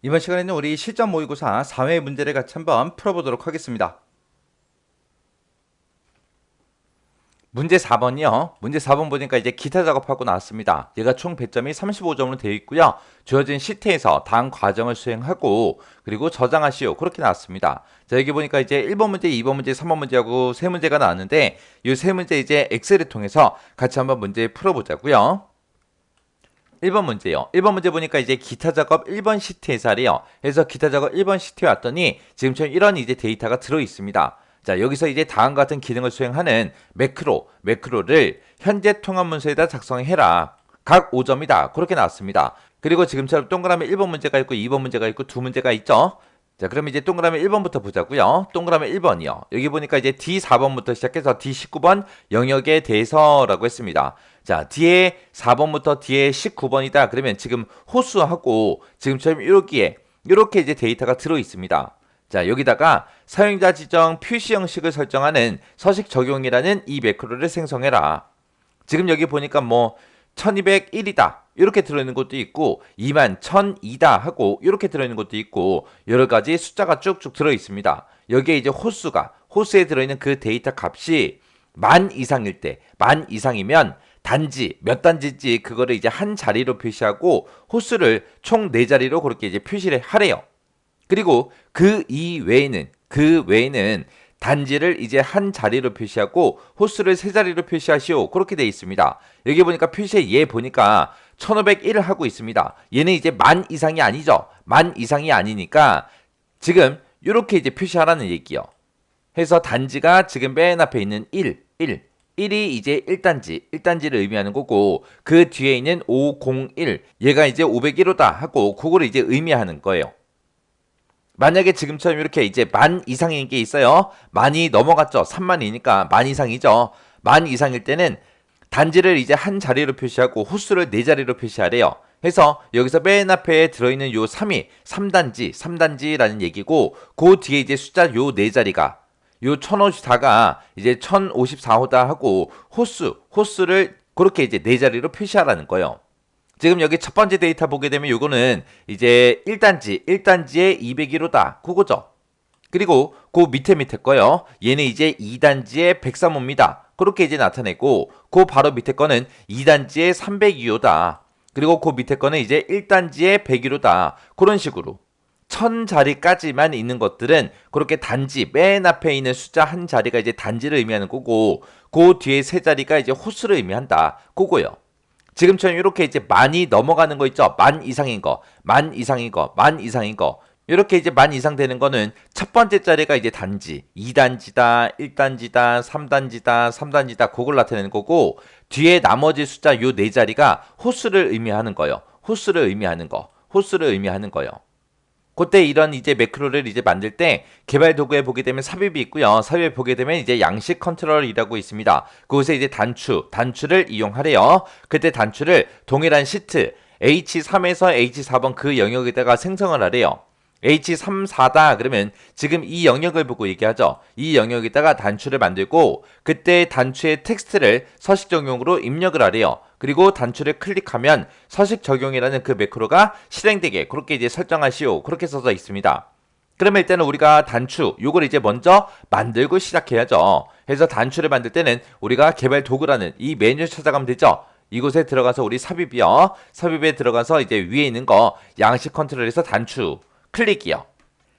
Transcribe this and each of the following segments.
이번 시간에는 우리 실전 모의고사 4회 문제를 같이 한번 풀어보도록 하겠습니다. 문제 4번이요. 문제 4번 보니까 이제 기타 작업하고 나왔습니다. 얘가 총 배점이 35점으로 되어 있고요. 주어진 시트에서 다음 과정을 수행하고 그리고 저장하시오. 그렇게 나왔습니다. 자, 여기 보니까 이제 1번 문제, 2번 문제, 3번 문제하고 세 문제가 나왔는데 이 세 문제 이제 엑셀을 통해서 같이 한번 문제 풀어보자고요. 1번 문제요. 1번 문제 보니까 이제 기타 작업 1번 시트에서 하래요. 그래서 기타 작업 1번 시트에 왔더니 지금처럼 이런 이제 데이터가 들어 있습니다. 자, 여기서 이제 다음과 같은 기능을 수행하는 매크로를 현재 통합 문서에다 작성해라. 각 5점이다. 그렇게 나왔습니다. 그리고 지금처럼 동그라미 1번 문제가 있고 2번 문제가 있고 두 문제가 있죠. 자, 그럼 이제 동그라미 1번부터 보자고요. 동그라미 1번이요. 여기 보니까 이제 D4번부터 시작해서 D19번 영역에 대해서라고 했습니다. 자, 뒤에 4번부터 뒤에 19번이다. 그러면 지금 호수하고 지금처럼 이렇게 이제 데이터가 들어 있습니다. 자, 여기다가 사용자 지정 표시 형식을 설정하는 서식 적용이라는 이 매크로를 생성해라. 지금 여기 보니까 뭐 1201이다 이렇게 들어있는 것도 있고 21,002다 하고 이렇게 들어있는 것도 있고 여러가지 숫자가 쭉쭉 들어있습니다. 여기에 이제 호수에 들어있는 그 데이터 값이 만 이상일 때, 만 이상이면 단지 몇 단지인지 그거를 이제 한 자리로 표시하고 호수를 총 4자리로 그렇게 이제 표시를 하래요. 그리고 그 외에는 단지를 이제 한 자리로 표시하고 호수를 3자리로 표시하시오. 그렇게 되어 있습니다. 여기 보니까 표시에 얘 보니까 1501을 하고 있습니다. 얘는 이제 만 이상이 아니죠. 만 이상이 아니니까 지금 이렇게 이제 표시하라는 얘기요. 해서 단지가 지금 맨 앞에 있는 1이 이제 1단지를 의미하는 거고 그 뒤에 있는 501 얘가 이제 501호다 하고 그거를 이제 의미하는 거예요. 만약에 지금처럼 이렇게 이제 만 이상인 게 있어요. 만이 넘어갔죠. 3만이니까 만 이상이죠. 만 이상일 때는 단지를 이제 한 자리로 표시하고 호수를 4자리로 표시하래요. 해서 여기서 맨 앞에 들어있는 요 3이 3단지라는 얘기고 그 뒤에 이제 숫자 요 4자리가 요 1054가 이제 1054호다 하고 호수를 그렇게 이제 4자리로 표시하라는 거예요. 지금 여기 첫 번째 데이터 보게 되면 요거는 이제 1단지에 201호다. 그거죠. 그리고 그 밑에 거요. 얘는 이제 2단지에 103호입니다. 그렇게 이제 나타내고 그 바로 밑에 거는 2단지에 302호다. 그리고 그 밑에 거는 이제 1단지에 101호다. 그런 식으로 1000자리까지만 있는 것들은 그렇게 단지 맨 앞에 있는 숫자 한 자리가 이제 단지를 의미하는 거고 그 뒤에 3자리가 이제 호수를 의미한다. 그거요. 지금처럼 이렇게 이제 만이 넘어가는 거 있죠? 만 이상인 거. 이렇게 이제 만 이상 되는 거는 첫 번째 자리가 이제 단지, 2단지다, 1단지다, 3단지다, 그걸 나타내는 거고 뒤에 나머지 숫자 요 4자리가 호수를 의미하는 거예요. 호수를 의미하는 거예요. 그때 이런 이제 매크로를 이제 만들 때 개발 도구에 보게 되면 삽입이 있고요. 삽입에 보게 되면 이제 양식 컨트롤이라고 있습니다. 그곳에 이제 단추를 이용하래요. 그때 단추를 동일한 시트 H3에서 H4번 그 영역에다가 생성을 하래요. H3, 4다 그러면 지금 이 영역을 보고 얘기하죠. 이 영역에다가 단추를 만들고 그때 단추의 텍스트를 서식 적용으로 입력을 하래요. 그리고 단추를 클릭하면 서식 적용이라는 그 매크로가 실행되게 그렇게 이제 설정하시오. 그렇게 써져 있습니다. 그러면 일단은 우리가 요걸 이제 먼저 만들고 시작해야죠. 그래서 단추를 만들 때는 우리가 개발 도구라는 이 메뉴 찾아가면 되죠. 이곳에 들어가서 우리 삽입에 들어가서 이제 위에 있는 거 양식 컨트롤에서 단추 클릭이요.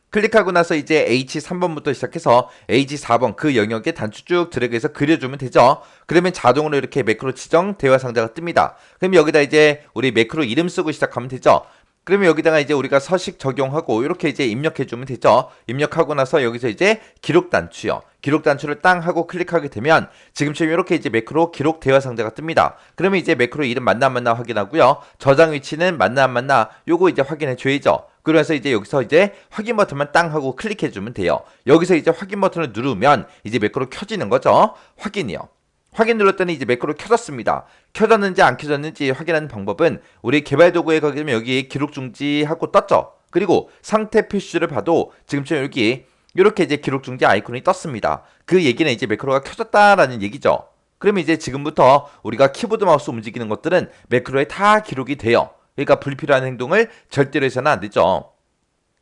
클릭하고 나서 이제 H3번부터 시작해서 H4번 그 영역에 단추 쭉 드래그해서 그려주면 되죠. 그러면 자동으로 이렇게 매크로 지정 대화 상자가 뜹니다. 그럼 여기다 이제 우리 매크로 이름 쓰고 시작하면 되죠. 그러면 여기다가 이제 우리가 서식 적용하고 이렇게 이제 입력해주면 되죠. 입력하고 나서 여기서 이제 기록 단추요. 기록 단추를 땅 하고 클릭하게 되면 지금처럼 이렇게 이제 매크로 기록 대화 상자가 뜹니다. 그러면 이제 매크로 이름 맞나 안 맞나 확인하고요. 저장 위치는 맞나 안 맞나 요거 이제 확인해 줘야죠. 그래서 이제 여기서 이제 확인 버튼만 땅 하고 클릭해 주면 돼요. 여기서 이제 확인 버튼을 누르면 이제 매크로 켜지는 거죠. 확인 눌렀더니 이제 매크로 켜졌습니다. 켜졌는지 안 켜졌는지 확인하는 방법은 우리 개발 도구에 가게 되면 여기 기록 중지하고 떴죠. 그리고 상태 표시를 봐도 지금처럼 여기 이렇게 이제 기록 중지 아이콘이 떴습니다. 그 얘기는 이제 매크로가 켜졌다라는 얘기죠. 그러면 이제 지금부터 우리가 키보드 마우스 움직이는 것들은 매크로에 다 기록이 돼요. 그러니까 불필요한 행동을 절대로 해서는 안 되죠.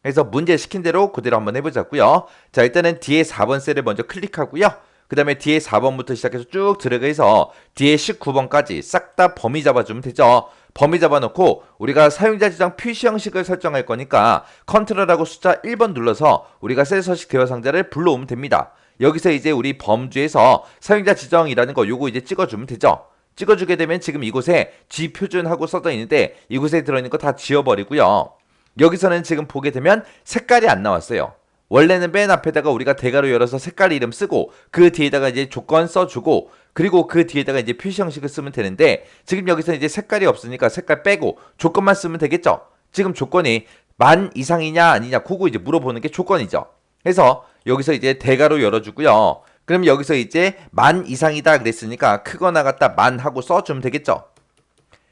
그래서 문제 시킨 대로 그대로 한번 해보자고요. 자, 일단은 뒤에 4번 셀을 먼저 클릭하고요. 그 다음에 뒤에 4번부터 시작해서 쭉 들어가서 뒤에 19번까지 싹 다 범위 잡아주면 되죠. 범위 잡아놓고 우리가 사용자 지정 표시 형식을 설정할 거니까 컨트롤하고 숫자 1번 눌러서 우리가 셀 서식 대화 상자를 불러오면 됩니다. 여기서 이제 우리 범주에서 사용자 지정이라는 거 요거 이제 찍어주면 되죠. 찍어주게 되면 지금 이곳에 G표준하고 써져 있는데 이곳에 들어있는 거 다 지워버리고요. 여기서는 지금 보게 되면 색깔이 안 나왔어요. 원래는 맨 앞에다가 우리가 대괄호 열어서 색깔 이름 쓰고 그 뒤에다가 이제 조건 써주고 그리고 그 뒤에다가 이제 표시 형식을 쓰면 되는데 지금 여기서 이제 색깔이 없으니까 색깔 빼고 조건만 쓰면 되겠죠. 지금 조건이 만 이상이냐 아니냐 그거 이제 물어보는 게 조건이죠. 그래서 여기서 이제 대괄호 열어주고요. 그럼 여기서 이제 만 이상이다 그랬으니까 크거나 같다 만 하고 써주면 되겠죠.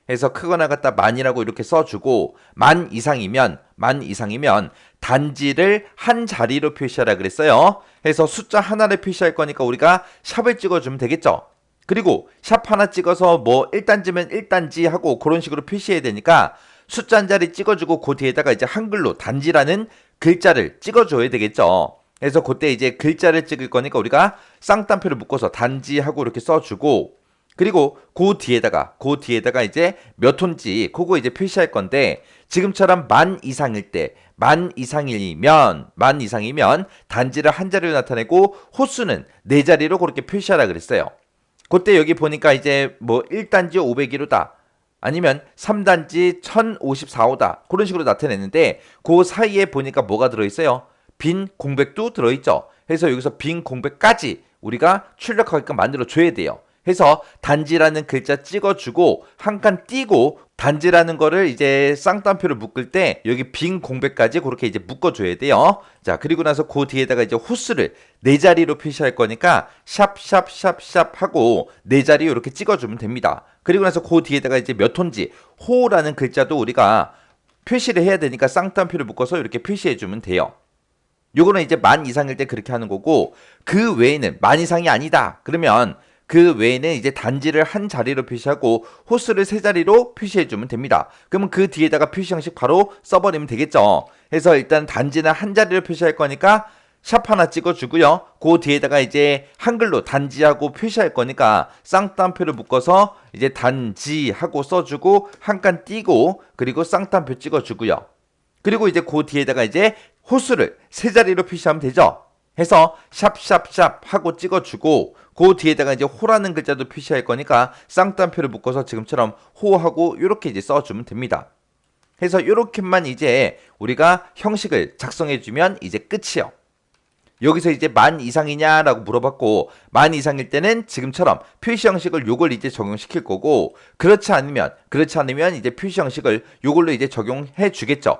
해서 크거나 같다 만이라고 이렇게 써주고 만 이상이면 단지를 한 자리로 표시하라 그랬어요. 해서 숫자 하나를 표시할 거니까 우리가 샵을 찍어주면 되겠죠. 그리고 샵 하나 찍어서 뭐 1단지면 1단지 하고 그런 식으로 표시해야 되니까 숫자 한 자리 찍어주고 그 뒤에다가 이제 한글로 단지라는 글자를 찍어줘야 되겠죠. 그래서 그때 이제 글자를 찍을 거니까 우리가 쌍따옴표를 묶어서 단지하고 이렇게 써주고 그리고 그 뒤에다가 이제 몇 톤지 그거 이제 표시할 건데 지금처럼 만 이상일 때 만 이상이면 단지를 한 자리로 나타내고 호수는 네 자리로 그렇게 표시하라 그랬어요. 그때 여기 보니까 이제 뭐 1단지 501호다 아니면 3단지 1054호다 그런 식으로 나타냈는데 그 사이에 보니까 뭐가 들어있어요? 빈 공백도 들어있죠. 그래서 여기서 빈 공백까지 우리가 출력하게끔 만들어 줘야 돼요. 해서 단지라는 글자 찍어주고 한 칸 띄고 단지라는 거를 이제 쌍따옴표를 묶을 때 여기 빈 공백까지 그렇게 이제 묶어줘야 돼요. 자, 그리고 나서 그 뒤에다가 이제 호수를 네 자리로 표시할 거니까 샵샵샵샵 하고 네 자리 이렇게 찍어주면 됩니다. 그리고 나서 그 뒤에다가 이제 몇 톤지 호라는 글자도 우리가 표시를 해야 되니까 쌍따옴표를 묶어서 이렇게 표시해주면 돼요. 요거는 이제 만 이상일 때 그렇게 하는 거고 그 외에는 만 이상이 아니다. 그러면 그 외에는 이제 단지를 한 자리로 표시하고 호수를 세 자리로 표시해주면 됩니다. 그러면 그 뒤에다가 표시 형식 바로 써버리면 되겠죠. 그래서 일단 단지는 한 자리로 표시할 거니까 샵 하나 찍어주고요. 그 뒤에다가 이제 한글로 단지하고 표시할 거니까 쌍따옴표를 묶어서 이제 단지하고 써주고 한 칸 띄고 그리고 쌍따옴표 찍어주고요. 그리고 이제 그 뒤에다가 이제 호수를 세 자리로 표시하면 되죠. 해서 샵샵샵 하고 찍어주고 그 뒤에다가 이제 호라는 글자도 표시할 거니까 쌍따옴표를 묶어서 지금처럼 호하고 이렇게 이제 써주면 됩니다. 해서 이렇게만 이제 우리가 형식을 작성해주면 이제 끝이요. 여기서 이제 만 이상이냐라고 물어봤고 만 이상일 때는 지금처럼 표시 형식을 요걸 이제 적용시킬 거고 그렇지 않으면 이제 표시 형식을 요걸로 이제 적용해 주겠죠.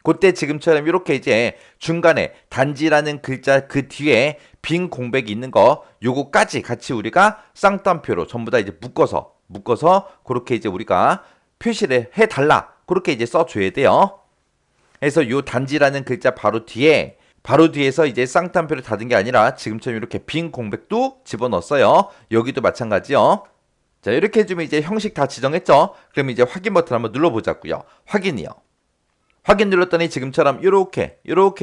그때 지금처럼 이렇게 이제 중간에 단지라는 글자 그 뒤에 빈 공백이 있는 거 요거까지 같이 우리가 쌍따옴표로 전부 다 이제 묶어서 그렇게 이제 우리가 표시를 해달라 그렇게 이제 써줘야 돼요. 그래서 요 단지라는 글자 바로 뒤에서 이제 쌍따옴표를 닫은 게 아니라 지금처럼 이렇게 빈 공백도 집어넣었어요. 여기도 마찬가지요. 자, 이렇게 해주면 이제 형식 다 지정했죠. 그럼 이제 확인 버튼 한번 눌러보자고요. 확인이요. 확인 눌렀더니 지금처럼 이렇게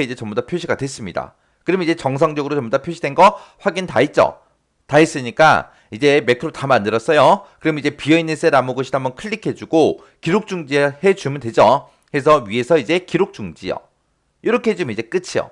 이제 전부 다 표시가 됐습니다. 그럼 이제 정상적으로 전부 다 표시된 거 확인 다 했죠? 다 했으니까 이제 매크로 다 만들었어요. 그럼 이제 비어있는 셀 아무 곳이나 한번 클릭해주고 기록 중지해주면 되죠. 해서 위에서 이제 기록 중지요. 이렇게 해주면 이제 끝이요.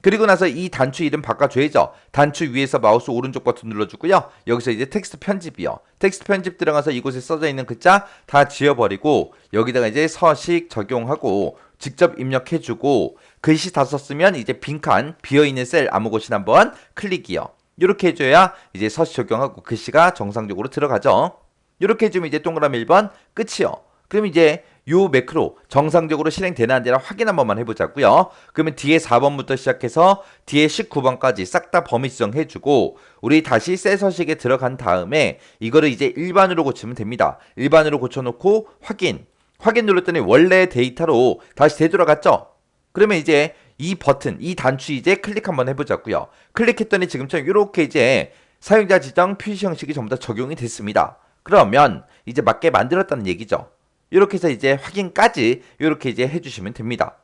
그리고 나서 이 단추 이름 바꿔줘야죠. 단추 위에서 마우스 오른쪽 버튼 눌러주고요. 여기서 이제 텍스트 편집이요. 텍스트 편집 들어가서 이곳에 써져 있는 글자 다 지워버리고 여기다가 이제 서식 적용하고 직접 입력해주고 글씨 다 썼으면 이제 빈칸 비어있는 셀 아무 곳이나 한번 클릭이요. 이렇게 해줘야 이제 서식 적용하고 글씨가 정상적으로 들어가죠. 이렇게 해주면 이제 동그라미 1번 끝이요. 그럼 이제 요 매크로 정상적으로 실행되나 안 되나 확인 한 번만 해보자고요. 그러면 뒤에 4번부터 시작해서 뒤에 19번까지 싹 다 범위 지정해주고 우리 다시 셀 서식에 들어간 다음에 이거를 이제 일반으로 고치면 됩니다. 일반으로 고쳐놓고 확인 눌렀더니 원래 데이터로 다시 되돌아갔죠? 그러면 이제 이 버튼, 이 단추 이제 클릭 한번 해보자고요. 클릭했더니 지금처럼 이렇게 이제 사용자 지정 표시 형식이 전부 다 적용이 됐습니다. 그러면 이제 맞게 만들었다는 얘기죠. 이렇게 해서 이제 확인까지 이렇게 이제 해주시면 됩니다.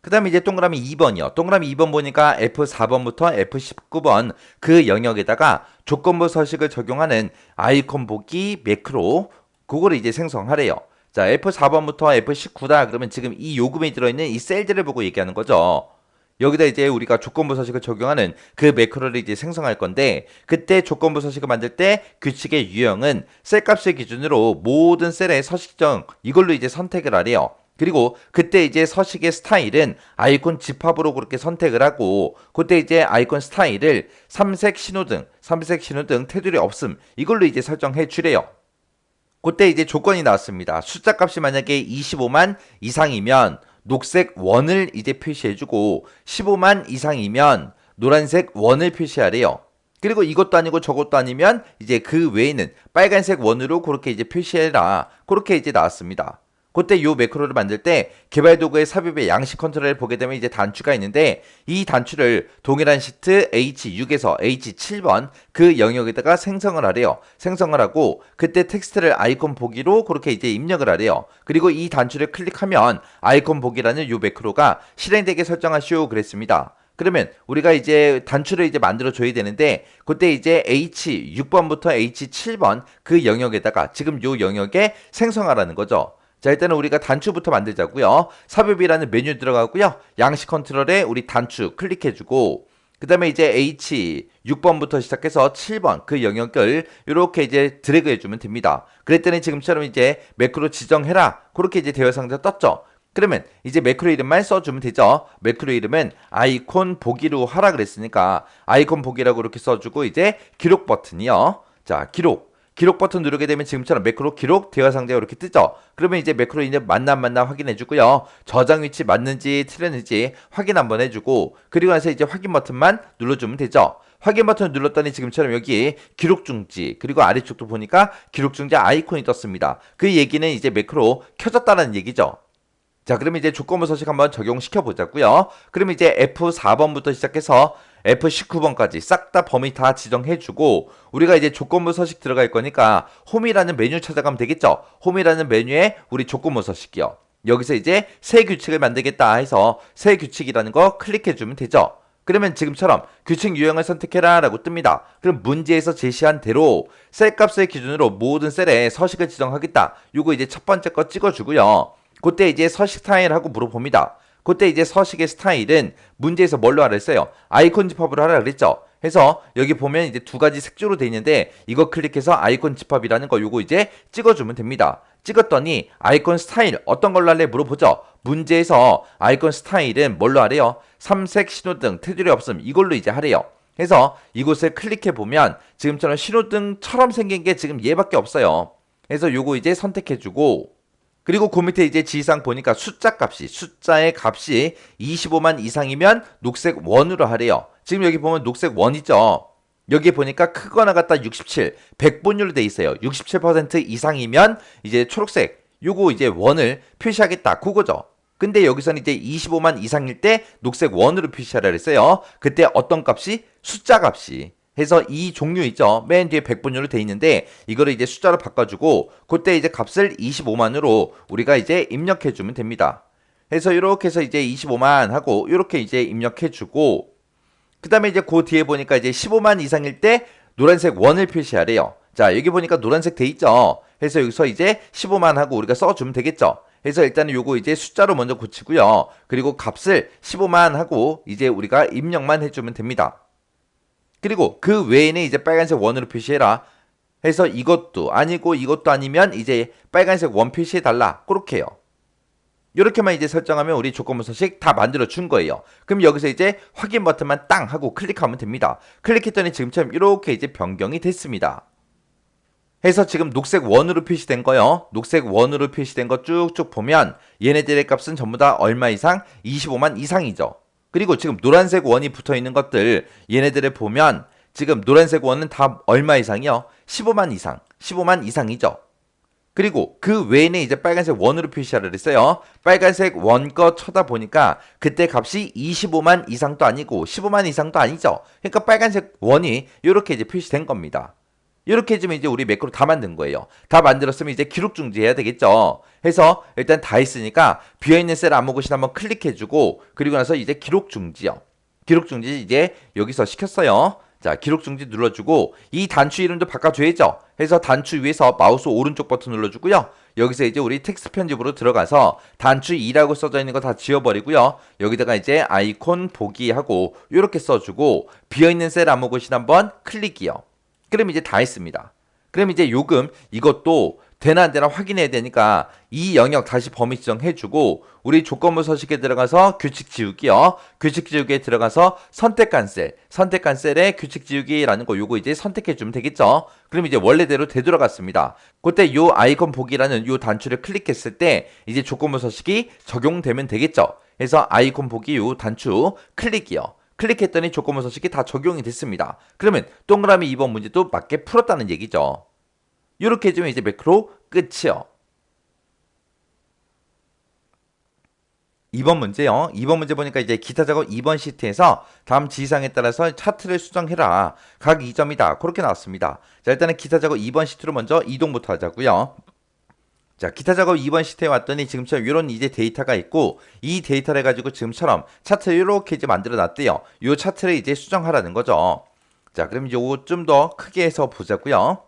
그 다음에 이제 동그라미 2번이요. 동그라미 2번 보니까 F4번부터 F19번 그 영역에다가 조건부 서식을 적용하는 아이콘 보기 매크로 그거를 이제 생성하래요. 자, F4번부터 F19다. 그러면 지금 이 요금에 들어있는 이 셀들을 보고 얘기하는 거죠. 여기다 이제 우리가 조건부 서식을 적용하는 그 매크로를 이제 생성할 건데 그때 조건부 서식을 만들 때 규칙의 유형은 셀 값을 기준으로 모든 셀의 서식정 이걸로 이제 선택을 하래요. 그리고 그때 이제 서식의 스타일은 아이콘 집합으로 그렇게 선택을 하고 그때 이제 아이콘 스타일을 삼색 신호등 테두리 없음 이걸로 이제 설정해 주래요. 그때 이제 조건이 나왔습니다. 숫자 값이 만약에 25만 이상이면 녹색 원을 이제 표시해주고 15만 이상이면 노란색 원을 표시하래요. 그리고 이것도 아니고 저것도 아니면 이제 그 외에는 빨간색 원으로 그렇게 이제 표시해라. 그렇게 이제 나왔습니다. 그때 요 매크로를 만들 때 개발 도구의 삽입의 양식 컨트롤을 보게 되면 이제 단추가 있는데 이 단추를 동일한 시트 H6에서 H7번 그 영역에다가 생성을 하래요. 생성을 하고 그때 텍스트를 아이콘 보기로 그렇게 이제 입력을 하래요. 그리고 이 단추를 클릭하면 아이콘 보기라는 요 매크로가 실행되게 설정하시오 그랬습니다. 그러면 우리가 이제 단추를 이제 만들어 줘야 되는데 그때 이제 H6번부터 H7번 그 영역에다가 지금 요 영역에 생성하라는 거죠. 자, 일단은 우리가 단추부터 만들자고요. 삽입이라는 메뉴 들어가고요. 양식 컨트롤에 우리 단추 클릭해주고 그 다음에 이제 H6번부터 시작해서 7번 그 영역을 이렇게 이제 드래그 해주면 됩니다. 그랬더니 지금처럼 이제 매크로 지정해라. 그렇게 이제 대화 상자 떴죠. 그러면 이제 매크로 이름만 써주면 되죠. 매크로 이름은 아이콘 보기로 하라 그랬으니까 아이콘 보기라고 이렇게 써주고 이제 기록 버튼이요. 자, 기록 버튼 누르게 되면 지금처럼 매크로 기록 대화 상자가 이렇게 뜨죠. 그러면 이제 매크로 이제 맞나 확인해 주고요. 저장 위치 맞는지 틀렸는지 확인 한번 해주고 그리고 나서 이제 확인 버튼만 눌러주면 되죠. 확인 버튼을 눌렀더니 지금처럼 여기 기록 중지 그리고 아래쪽도 보니까 기록 중지 아이콘이 떴습니다. 그 얘기는 이제 매크로 켜졌다는 얘기죠. 자, 그러면 이제 조건부 서식 한번 적용시켜 보자고요. 그러면 이제 F4번부터 시작해서 F19번까지 싹 다 범위 다 지정해주고 우리가 이제 조건부 서식 들어갈 거니까 홈이라는 메뉴 찾아가면 되겠죠. 홈이라는 메뉴에 우리 조건부 서식이요. 여기서 이제 새 규칙을 만들겠다 해서 새 규칙이라는 거 클릭해주면 되죠. 그러면 지금처럼 규칙 유형을 선택해라 라고 뜹니다. 그럼 문제에서 제시한 대로 셀 값을 기준으로 모든 셀에 서식을 지정하겠다. 요거 이제 첫 번째 거 찍어주고요. 그때 이제 서식 스타일하고 물어봅니다. 그때 이제 서식의 스타일은 문제에서 뭘로 하라 했어요? 아이콘 집합으로 하라 그랬죠? 해서 여기 보면 이제 두 가지 색조로 돼 있는데 이거 클릭해서 아이콘 집합이라는 거 요거 이제 찍어주면 됩니다. 찍었더니 아이콘 스타일 어떤 걸로 할래 물어보죠. 문제에서 아이콘 스타일은 뭘로 하래요? 삼색 신호등 테두리 없음 이걸로 이제 하래요. 해서 이곳을 클릭해 보면 지금처럼 신호등처럼 생긴 게 지금 얘밖에 없어요. 해서 요거 이제 선택해주고 그리고 그 밑에 이제 지시사항 보니까 숫자의 값이 25만 이상이면 녹색 원으로 하래요. 지금 여기 보면 녹색 원이죠. 여기 보니까 크거나 같다 67, 100분율로 돼 있어요. 67% 이상이면 이제 초록색 요거 이제 원을 표시하겠다 그거죠. 근데 여기서는 이제 25만 이상일 때 녹색 원으로 표시하라 그랬어요. 그때 어떤 값이? 숫자 값이. 해서 이 종류 있죠. 맨 뒤에 100분율로 돼 있는데 이거를 이제 숫자로 바꿔주고 그때 이제 값을 25만으로 우리가 이제 입력해주면 됩니다. 해서 이렇게 해서 이제 25만 하고 이렇게 이제 입력해주고 그 다음에 이제 그 뒤에 보니까 이제 15만 이상일 때 노란색 원을 표시하래요. 자, 여기 보니까 노란색 돼 있죠. 해서 여기서 이제 15만 하고 우리가 써주면 되겠죠. 해서 일단은 요거 이제 숫자로 먼저 고치고요. 그리고 값을 15만 하고 이제 우리가 입력만 해주면 됩니다. 그리고 그 외에는 이제 빨간색 원으로 표시해라 해서 이것도 아니고 이것도 아니면 이제 빨간색 원 표시해달라 그렇게 해요. 이렇게만 이제 설정하면 우리 조건부 서식 다 만들어 준 거예요. 그럼 여기서 이제 확인 버튼만 땅 하고 클릭하면 됩니다. 클릭했더니 지금처럼 이렇게 이제 변경이 됐습니다. 해서 지금 녹색 원으로 표시된 거요. 녹색 원으로 표시된 거 쭉쭉 보면 얘네들의 값은 전부 다 얼마 이상? 25만 이상이죠. 그리고 지금 노란색 원이 붙어 있는 것들 얘네들을 보면 지금 노란색 원은 다 얼마 이상이요? 15만 이상, 15만 이상이죠. 그리고 그 외에는 이제 빨간색 원으로 표시하라 그랬어요. 빨간색 원 거 쳐다보니까 그때 값이 25만 이상도 아니고 15만 이상도 아니죠. 그러니까 빨간색 원이 이렇게 이제 표시된 겁니다. 이렇게 해주면 이제 우리 매크로 다 만든 거예요. 다 만들었으면 이제 기록 중지해야 되겠죠. 해서 일단 다 했으니까 비어있는 셀 아무 곳이나 한번 클릭해주고 그리고 나서 이제 기록 중지요. 기록 중지 이제 여기서 시켰어요. 자, 기록 중지 눌러주고 이 단추 이름도 바꿔줘야죠. 해서 단추 위에서 마우스 오른쪽 버튼 눌러주고요. 여기서 이제 우리 텍스트 편집으로 들어가서 단추 2라고 써져 있는 거 다 지워버리고요. 여기다가 이제 아이콘 보기 하고 이렇게 써주고 비어있는 셀 아무 곳이나 한번 클릭이요. 그럼 이제 다 했습니다. 그럼 이제 요금 이것도 되나 안 되나 확인해야 되니까 이 영역 다시 범위 지정해주고 우리 조건부 서식에 들어가서 규칙 지우기요. 규칙 지우기에 들어가서 선택한 셀에 규칙 지우기라는 거 요거 이제 선택해주면 되겠죠. 그럼 이제 원래대로 되돌아갔습니다. 그때 요 아이콘 보기라는 요 단추를 클릭했을 때 이제 조건부 서식이 적용되면 되겠죠. 그래서 아이콘 보기 요 단추 클릭이요. 클릭했더니 조건부 서식이 다 적용이 됐습니다. 그러면 동그라미 2번 문제도 맞게 풀었다는 얘기죠. 이렇게 해주면 이제 매크로 끝이요. 2번 문제요. 2번 문제 보니까 이제 기타 작업 2번 시트에서 다음 지시사항에 따라서 차트를 수정해라. 각 2점이다. 그렇게 나왔습니다. 자, 일단은 기타 작업 2번 시트로 먼저 이동부터 하자고요. 자, 기타 작업 2번 시트에 왔더니 지금처럼 이런 이제 데이터가 있고 이 데이터를 가지고 지금처럼 차트를 이렇게 이제 만들어 놨대요. 이 차트를 이제 수정하라는 거죠. 자, 그럼 요거 좀 더 크게 해서 보자고요.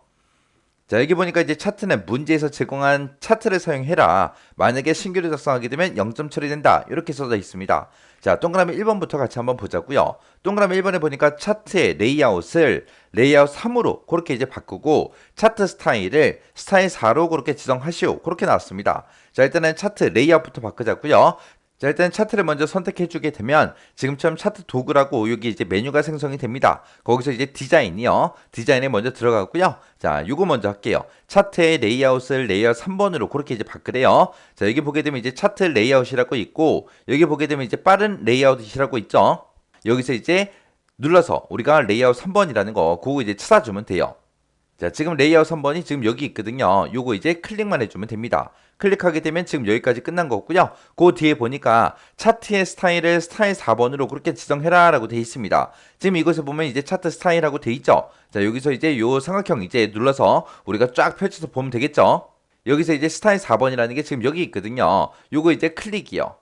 자, 여기 보니까 이제 차트는 문제에서 제공한 차트를 사용해라. 만약에 신규를 작성하게 되면 0점 처리된다. 이렇게 써져 있습니다. 자, 동그라미 1번부터 같이 한번 보자고요. 동그라미 1번에 보니까 차트의 레이아웃을 레이아웃 3으로 그렇게 이제 바꾸고 차트 스타일을 스타일 4로 그렇게 지정하시오. 그렇게 나왔습니다. 자, 일단은 차트 레이아웃부터 바꾸자고요. 자, 일단 차트를 먼저 선택해 주게 되면 지금처럼 차트 도구라고 여기 이제 메뉴가 생성이 됩니다. 거기서 이제 디자인이요. 디자인에 먼저 들어가고요. 자, 요거 먼저 할게요. 차트의 레이아웃을 레이아웃 3번으로 그렇게 이제 바꾸래요. 자, 여기 보게 되면 이제 차트 레이아웃이라고 있고 여기 보게 되면 이제 빠른 레이아웃이라고 있죠. 여기서 이제 눌러서 우리가 레이아웃 3번이라는 거 그거 이제 찾아주면 돼요. 자, 지금 레이아웃 3번이 지금 여기 있거든요. 요거 이제 클릭만 해주면 됩니다. 클릭하게 되면 지금 여기까지 끝난 거고요. 그 뒤에 보니까 차트의 스타일을 스타일 4번으로 그렇게 지정해라 라고 되어 있습니다. 지금 이곳에 보면 이제 차트 스타일하고 되어 있죠. 자, 여기서 이제 요 삼각형 이제 눌러서 우리가 쫙 펼쳐서 보면 되겠죠. 여기서 이제 스타일 4번이라는 게 지금 여기 있거든요. 요거 이제 클릭이요.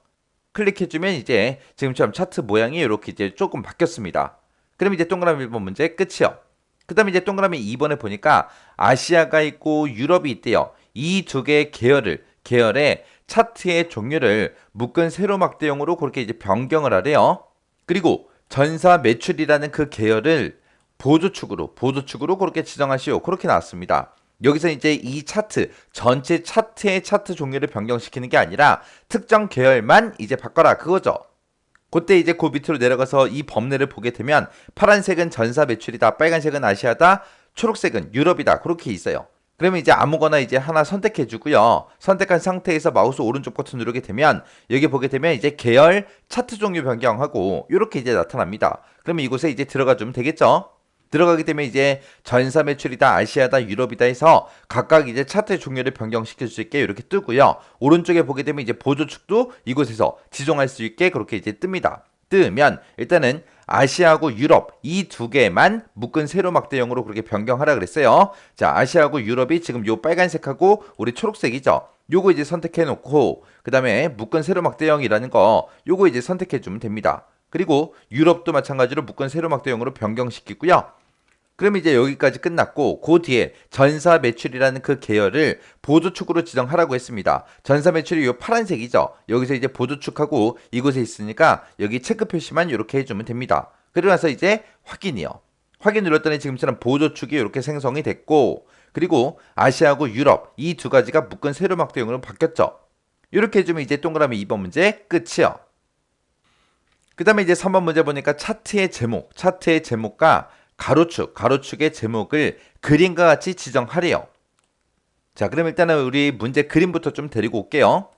클릭해주면 이제 지금처럼 차트 모양이 이렇게 이제 조금 바뀌었습니다. 그럼 이제 동그라미 1번 문제 끝이요. 그 다음에 이제 동그라미 2번에 보니까 아시아가 있고 유럽이 있대요. 이 두 개의 계열의 차트의 종류를 묶은 세로막대형으로 그렇게 이제 변경을 하래요. 그리고 전사 매출이라는 그 계열을 보조축으로 그렇게 지정하시오. 그렇게 나왔습니다. 여기서 이제 이 차트, 전체 차트의 차트 종류를 변경시키는 게 아니라 특정 계열만 이제 바꿔라. 그거죠. 그때 이제 그 밑으로 내려가서 이 범례를 보게 되면 파란색은 전사 매출이다, 빨간색은 아시아다, 초록색은 유럽이다. 그렇게 있어요. 그러면 이제 아무거나 이제 하나 선택해 주고요. 선택한 상태에서 마우스 오른쪽 버튼 누르게 되면 여기 보게 되면 이제 계열 차트 종류 변경하고 이렇게 이제 나타납니다. 그러면 이곳에 이제 들어가 주면 되겠죠? 들어가게 되면 이제 전사 매출이다, 아시아다, 유럽이다 해서 각각 이제 차트의 종류를 변경시킬 수 있게 이렇게 뜨고요. 오른쪽에 보게 되면 이제 보조축도 이곳에서 지정할 수 있게 그렇게 이제 뜹니다. 뜨면 일단은 아시아하고 유럽 이 두 개만 묶은 세로막대형으로 그렇게 변경하라 그랬어요. 자, 아시아하고 유럽이 지금 요 빨간색하고 우리 초록색이죠. 요거 이제 선택해 놓고 그 다음에 묶은 세로막대형이라는 거 요거 이제 선택해 주면 됩니다. 그리고 유럽도 마찬가지로 묶은 세로막대형으로 변경시키고요. 그럼 이제 여기까지 끝났고 그 뒤에 전사 매출이라는 그 계열을 보조축으로 지정하라고 했습니다. 전사 매출이 이 파란색이죠. 여기서 이제 보조축하고 이곳에 있으니까 여기 체크 표시만 이렇게 해주면 됩니다. 그리고 나서 이제 확인이요. 확인 눌렀더니 지금처럼 보조축이 이렇게 생성이 됐고 그리고 아시아하고 유럽 이 두 가지가 묶은 세로막대형으로 바뀌었죠. 이렇게 해주면 이제 동그라미 2번 문제 끝이요. 그 다음에 이제 3번 문제 보니까 차트의 제목과 가로축의 제목을 그림과 같이 지정하래요. 자, 그럼 일단은 우리 문제 그림부터 좀 데리고 올게요.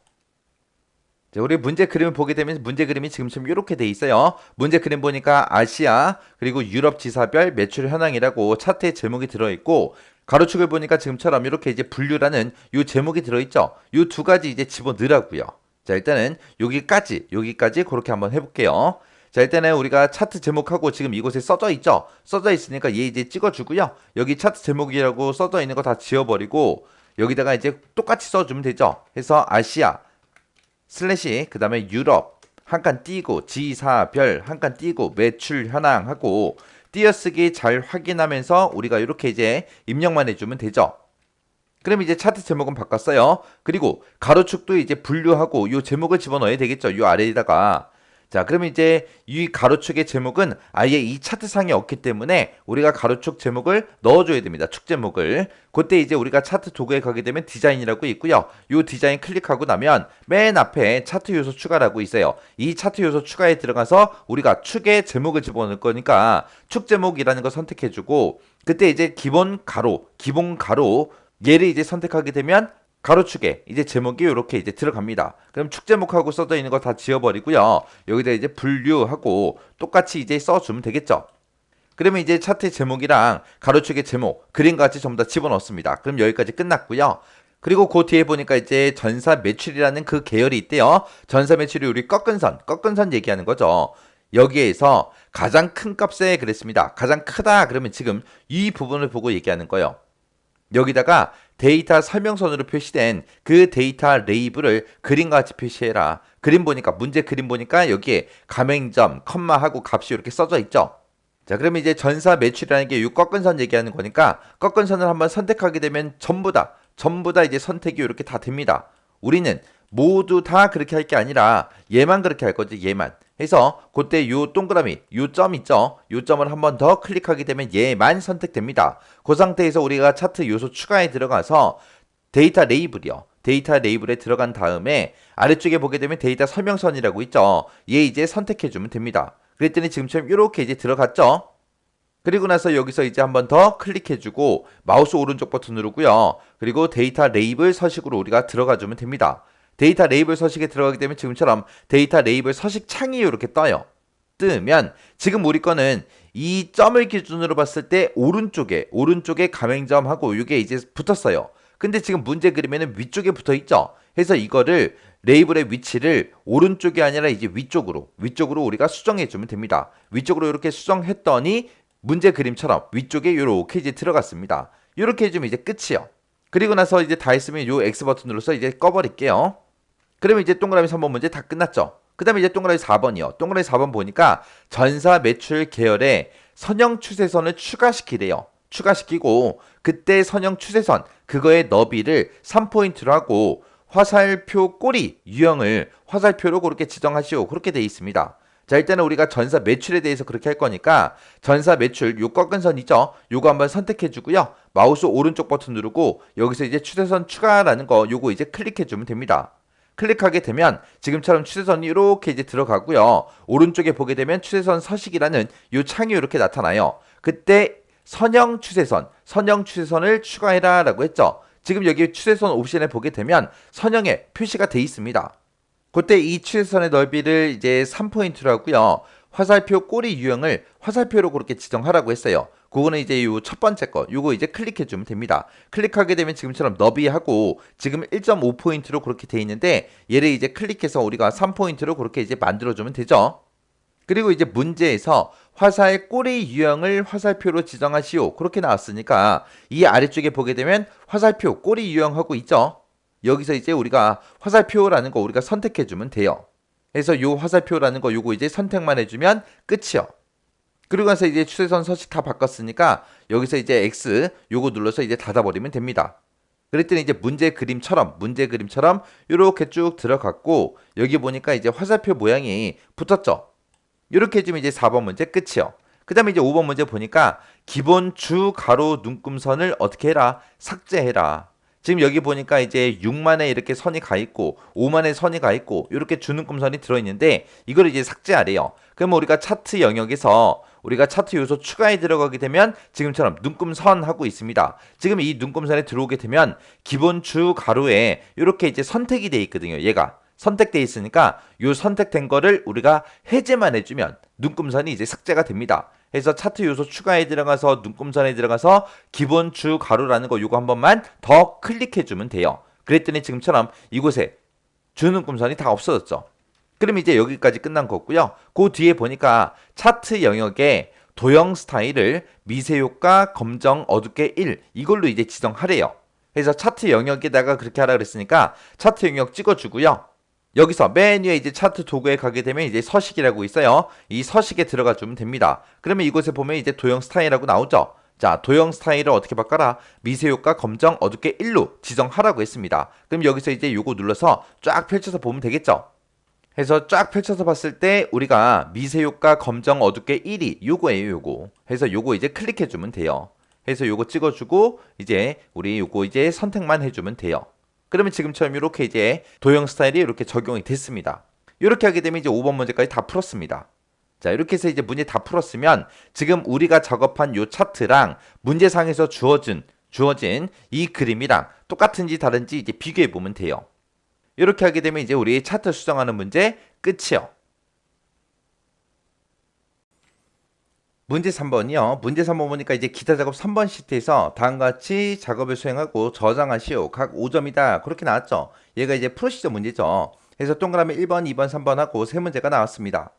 자, 우리 문제 그림을 보게 되면 문제 그림이 지금처럼 이렇게 돼 있어요. 문제 그림 보니까 아시아 그리고 유럽 지사별 매출 현황이라고 차트의 제목이 들어있고 가로축을 보니까 지금처럼 이렇게 이제 분류라는 이 제목이 들어있죠. 이 두 가지 이제 집어넣으라고요. 자, 일단은 여기까지 그렇게 한번 해볼게요. 자, 일단은 우리가 차트 제목하고 지금 이곳에 써져 있죠? 써져 있으니까 얘 이제 찍어주고요. 여기 차트 제목이라고 써져 있는 거 다 지워버리고 여기다가 이제 똑같이 써주면 되죠? 해서 아시아 슬래시 그 다음에 유럽 한 칸 띄고 지사별 한 칸 띄고 매출 현황 하고 띄어쓰기 잘 확인하면서 우리가 이렇게 이제 입력만 해주면 되죠. 그럼 이제 차트 제목은 바꿨어요. 그리고 가로축도 이제 분류하고 요 제목을 집어넣어야 되겠죠. 요 아래에다가. 자, 그럼 이제 이 가로축의 제목은 아예 이 차트상에 없기 때문에 우리가 가로축 제목을 넣어줘야 됩니다. 축 제목을. 그때 이제 우리가 차트 도구에 가게 되면 디자인이라고 있고요. 요 디자인 클릭하고 나면 맨 앞에 차트 요소 추가라고 있어요. 이 차트 요소 추가에 들어가서 우리가 축의 제목을 집어넣을 거니까 축 제목이라는 거 선택해주고 그때 이제 기본 가로 얘를 이제 선택하게 되면 가로축에 이제 제목이 이렇게 이제 들어갑니다. 그럼 축 제목하고 써져 있는 거 다 지워버리고요. 여기다 이제 분류하고 똑같이 이제 써주면 되겠죠. 그러면 이제 차트 제목이랑 가로축의 제목, 그림과 같이 전부 다 집어넣습니다. 그럼 여기까지 끝났고요. 그리고 그 뒤에 보니까 이제 전사 매출이라는 그 계열이 있대요. 전사 매출이 우리 꺾은 선 얘기하는 거죠. 여기에서 가장 큰 값에 그랬습니다. 가장 크다 그러면 지금 이 부분을 보고 얘기하는 거예요. 여기다가 데이터 설명선으로 표시된 그 데이터 레이블을 그림과 같이 표시해라. 문제 그림 보니까 여기에 가맹점, 컴마하고 값이 이렇게 써져 있죠. 자, 그러면 이제 전사 매출이라는 게 이 꺾은 선 얘기하는 거니까 꺾은 선을 한번 선택하게 되면 전부 다 이제 선택이 이렇게 다 됩니다. 우리는 모두 다 그렇게 할 게 아니라 얘만 그렇게 할 거지, 얘만. 해서 그때 요 동그라미, 요 점 있죠? 요 점을 한 번 더 클릭하게 되면 얘만 선택됩니다. 그 상태에서 우리가 차트 요소 추가에 들어가서 데이터 레이블이요. 데이터 레이블에 들어간 다음에 아래쪽에 보게 되면 데이터 설명선이라고 있죠? 얘 이제 선택해주면 됩니다. 그랬더니 지금처럼 이렇게 이제 들어갔죠? 그리고 나서 여기서 이제 한 번 더 클릭해주고 마우스 오른쪽 버튼 누르고요. 그리고 데이터 레이블 서식으로 우리가 들어가주면 됩니다. 데이터 레이블 서식에 들어가게 되면 지금처럼 데이터 레이블 서식 창이 이렇게 떠요. 뜨면 지금 우리 거는 이 점을 기준으로 봤을 때 오른쪽에 가맹점하고 이게 이제 붙었어요. 근데 지금 문제 그림에는 위쪽에 붙어 있죠. 그래서 이거를 레이블의 위치를 오른쪽이 아니라 이제 위쪽으로 우리가 수정해 주면 됩니다. 위쪽으로 이렇게 수정했더니 문제 그림처럼 위쪽에 이렇게 이제 들어갔습니다. 이렇게 해주면 이제 끝이요. 그리고 나서 이제 다 했으면 요 X 버튼 눌러서 이제 꺼버릴게요. 그러면 이제 동그라미 3번 문제 다 끝났죠. 그 다음에 이제 동그라미 4번이요. 동그라미 4번 보니까 전사 매출 계열에 선형 추세선을 추가시키래요. 추가시키고 그때 선형 추세선 그거의 너비를 3포인트로 하고 화살표 꼬리 유형을 화살표로 그렇게 지정하시오. 그렇게 돼 있습니다. 자, 일단은 우리가 전사 매출에 대해서 그렇게 할 거니까 전사 매출 요 꺾은 선 있죠? 요거 한번 선택해 주고요. 마우스 오른쪽 버튼 누르고 여기서 이제 추세선 추가라는 거 요거 이제 클릭해 주면 됩니다. 클릭하게 되면 지금처럼 추세선이 이렇게 이제 들어가고요. 오른쪽에 보게 되면 추세선 서식이라는 요 창이 이렇게 나타나요. 그때 선형 추세선을 추가해라 라고 했죠. 지금 여기 추세선 옵션에 보게 되면 선형에 표시가 돼 있습니다. 그때 이 추세선의 넓이를 이제 3포인트로 하고요. 화살표 꼬리 유형을 화살표로 그렇게 지정하라고 했어요. 그거는 이제 요 첫 번째 거, 요거 이제 클릭해 주면 됩니다. 클릭하게 되면 지금처럼 너비하고 지금 1.5포인트로 그렇게 돼 있는데 얘를 이제 클릭해서 우리가 3포인트로 그렇게 이제 만들어 주면 되죠. 그리고 이제 문제에서 화살 꼬리 유형을 화살표로 지정하시오. 그렇게 나왔으니까 이 아래쪽에 보게 되면 화살표 꼬리 유형하고 있죠. 여기서 이제 우리가 화살표라는 거 우리가 선택해 주면 돼요. 그래서 요 화살표라는 거 요거 이제 선택만 해주면 끝이요. 그리고 나서 이제 추세선 서식 다 바꿨으니까 여기서 이제 X 요거 눌러서 이제 닫아버리면 됩니다. 그랬더니 이제 문제 그림처럼 이렇게 쭉 들어갔고 여기 보니까 이제 화살표 모양이 붙었죠. 이렇게 해주면 이제 4번 문제 끝이요. 그 다음에 이제 5번 문제 보니까 기본 주 가로 눈금선을 어떻게 해라? 삭제해라. 지금 여기 보니까 이제 6만에 이렇게 선이 가 있고 5만에 선이 가 있고 이렇게 주눈금선이 들어있는데 이걸 이제 삭제하래요. 그러면 우리가 차트 영역에서 우리가 차트 요소 추가에 들어가게 되면 지금처럼 눈금선 하고 있습니다. 지금 이 눈금선에 들어오게 되면 기본 주 가로에 이렇게 이제 선택이 돼 있거든요. 얘가 선택돼 있으니까 요 선택된 거를 우리가 해제만 해주면 눈금선이 이제 삭제가 됩니다. 그래서 차트 요소 추가에 들어가서 눈금선에 들어가서 기본 주 가로라는 거 요거 한 번만 더 클릭해 주면 돼요. 그랬더니 지금처럼 이곳에 주 눈금선이 다 없어졌죠. 그럼 이제 여기까지 끝난 거고요. 그 뒤에 보니까 차트 영역에 도형 스타일을 미세효과, 검정, 어둡게 1 이걸로 이제 지정하래요. 그래서 차트 영역에다가 그렇게 하라 그랬으니까 차트 영역 찍어주고요. 여기서 맨 위에 이제 차트 도구에 가게 되면 이제 서식이라고 있어요. 이 서식에 들어가 주면 됩니다. 그러면 이곳에 보면 이제 도형 스타일이라고 나오죠. 자, 도형 스타일을 어떻게 바꿔라? 미세효과, 검정, 어둡게 1로 지정하라고 했습니다. 그럼 여기서 이제 요거 눌러서 쫙 펼쳐서 보면 되겠죠. 해서 쫙 펼쳐서 봤을 때 우리가 미세효과, 검정, 어둡게 1이 요거예요, 요거. 해서 요거 이제 클릭해 주면 돼요. 해서 요거 찍어주고 이제 우리 요거 이제 선택만 해주면 돼요. 그러면 지금처럼 이렇게 이제 도형 스타일이 이렇게 적용이 됐습니다. 이렇게 하게 되면 이제 5번 문제까지 다 풀었습니다. 자, 이렇게 해서 이제 문제 다 풀었으면 지금 우리가 작업한 요 차트랑 문제상에서 주어진 이 그림이랑 똑같은지 다른지 이제 비교해 보면 돼요. 이렇게 하게 되면 이제 우리 차트 수정하는 문제 끝이요. 문제 3번이요. 문제 3번 보니까 이제 기타 작업 3번 시트에서 다음과 같이 작업을 수행하고 저장하시오. 각 5점이다. 그렇게 나왔죠. 얘가 이제 프로시저 문제죠. 그래서 동그라미 1번, 2번, 3번 하고 세 문제가 나왔습니다.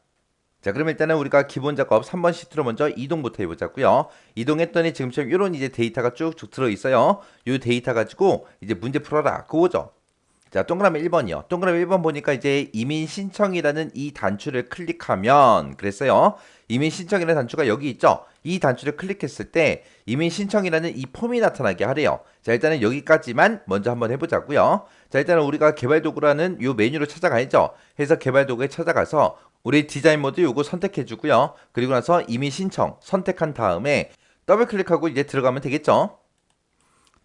자, 그럼 일단은 우리가 기본 작업 3번 시트로 먼저 이동부터 해보자고요. 이동했더니 지금처럼 이런 이제 데이터가 쭉쭉 들어있어요. 이 데이터 가지고 이제 문제 풀어라. 그거죠. 자, 동그라미 1번이요. 동그라미 1번 보니까 이제 이민 신청이라는 이 단추를 클릭하면 그랬어요. 이민 신청이라는 단추가 여기 있죠. 이 단추를 클릭했을 때 이민 신청이라는 이 폼이 나타나게 하래요. 자, 일단은 여기까지만 먼저 한번 해보자고요. 자, 일단은 우리가 개발 도구라는 이 메뉴로 찾아가야죠. 해서 개발 도구에 찾아가서 우리 디자인 모드 요거 선택해 주고요. 그리고 나서 이민 신청 선택한 다음에 더블 클릭하고 이제 들어가면 되겠죠.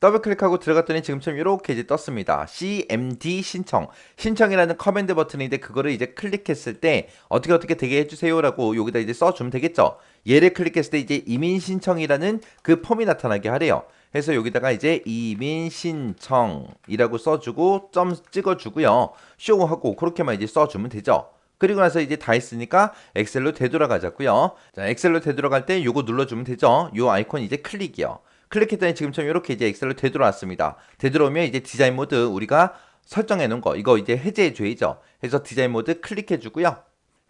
더블 클릭하고 들어갔더니 지금처럼 이렇게 이제 떴습니다. CMD 신청이라는 커맨드 버튼인데 그거를 이제 클릭했을 때 어떻게 되게 해주세요라고 여기다 이제 써주면 되겠죠. 얘를 클릭했을 때 이제 이민 신청이라는 그 폼이 나타나게 하래요. 그래서 여기다가 이제 이민 신청이라고 써주고 점 찍어주고요. 쇼하고 그렇게만 이제 써주면 되죠. 그리고 나서 이제 다 했으니까 엑셀로 되돌아가자고요. 자, 엑셀로 되돌아갈 때 요거 눌러주면 되죠. 요 아이콘 이제 클릭이요. 클릭했더니 지금처럼 이렇게 이제 엑셀로 되돌아왔습니다. 되돌아오면 이제 디자인 모드 우리가 설정해 놓은 거 이거 이제 해제해 줘야죠. 해서 디자인 모드 클릭해 주고요.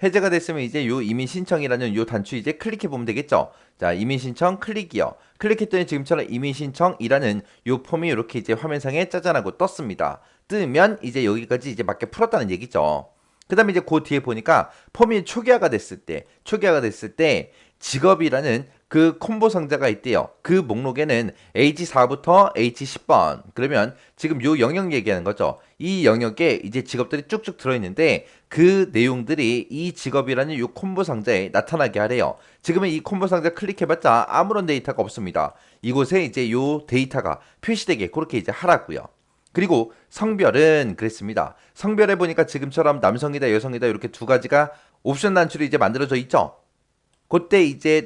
해제가 됐으면 이제 요 이민 신청이라는 요 단추 이제 클릭해 보면 되겠죠. 자, 이민 신청 클릭이요. 클릭했더니 지금처럼 이민 신청이라는 요 폼이 이렇게 이제 화면상에 짜잔하고 떴습니다. 뜨면 이제 여기까지 이제 맞게 풀었다는 얘기죠. 그 다음에 이제 그 뒤에 보니까 폼이 초기화가 됐을 때 직업이라는 그 콤보 상자가 있대요. 그 목록에는 H4부터 H10번. 그러면 지금 요 영역 얘기하는 거죠. 이 영역에 이제 직업들이 쭉쭉 들어있는데 그 내용들이 이 직업이라는 요 콤보 상자에 나타나게 하래요. 지금은 이 콤보 상자 클릭해봤자 아무런 데이터가 없습니다. 이곳에 이제 요 데이터가 표시되게 그렇게 이제 하라고요. 그리고 성별은 그랬습니다. 성별에 보니까 지금처럼 남성이다 여성이다 이렇게 두 가지가 옵션 단추로 이제 만들어져 있죠. 그때 이제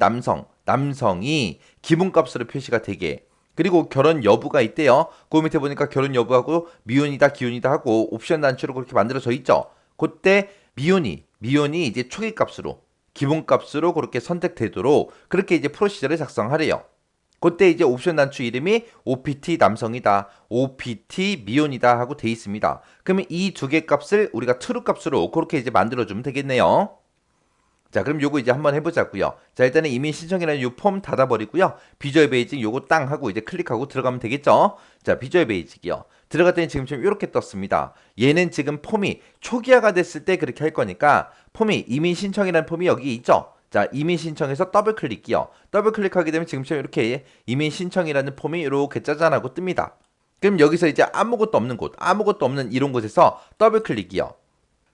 남성이 기본값으로 표시가 되게. 그리고 결혼 여부가 있대요. 그 밑에 보니까 결혼 여부하고 미혼이다 기혼이다 하고 옵션 단추로 그렇게 만들어져 있죠. 그때 미혼이 이제 초기값으로 기본값으로 그렇게 선택되도록 그렇게 이제 프로시저를 작성하래요. 그때 이제 옵션 단추 이름이 OPT 남성이다, OPT 미혼이다 하고 돼 있습니다. 그러면 이 두 개 값을 우리가 true 값으로 그렇게 이제 만들어주면 되겠네요. 자, 그럼 요거 이제 한번 해보자고요. 자, 일단은 이민 신청이라는 요 폼 닫아버리고요. 비주얼 베이직 요거 땅 하고 이제 클릭하고 들어가면 되겠죠. 자, 비주얼 베이직이요. 들어갔더니 지금처럼 이렇게 떴습니다. 얘는 지금 폼이 초기화가 됐을 때 그렇게 할 거니까 폼이 이민 신청이라는 폼이 여기 있죠. 자, 이민 신청에서 더블 클릭이요. 더블 클릭하게 되면 지금처럼 이렇게 이민 신청이라는 폼이 이렇게 짜잔하고 뜹니다. 그럼 여기서 이제 아무것도 없는 이런 곳에서 더블 클릭이요.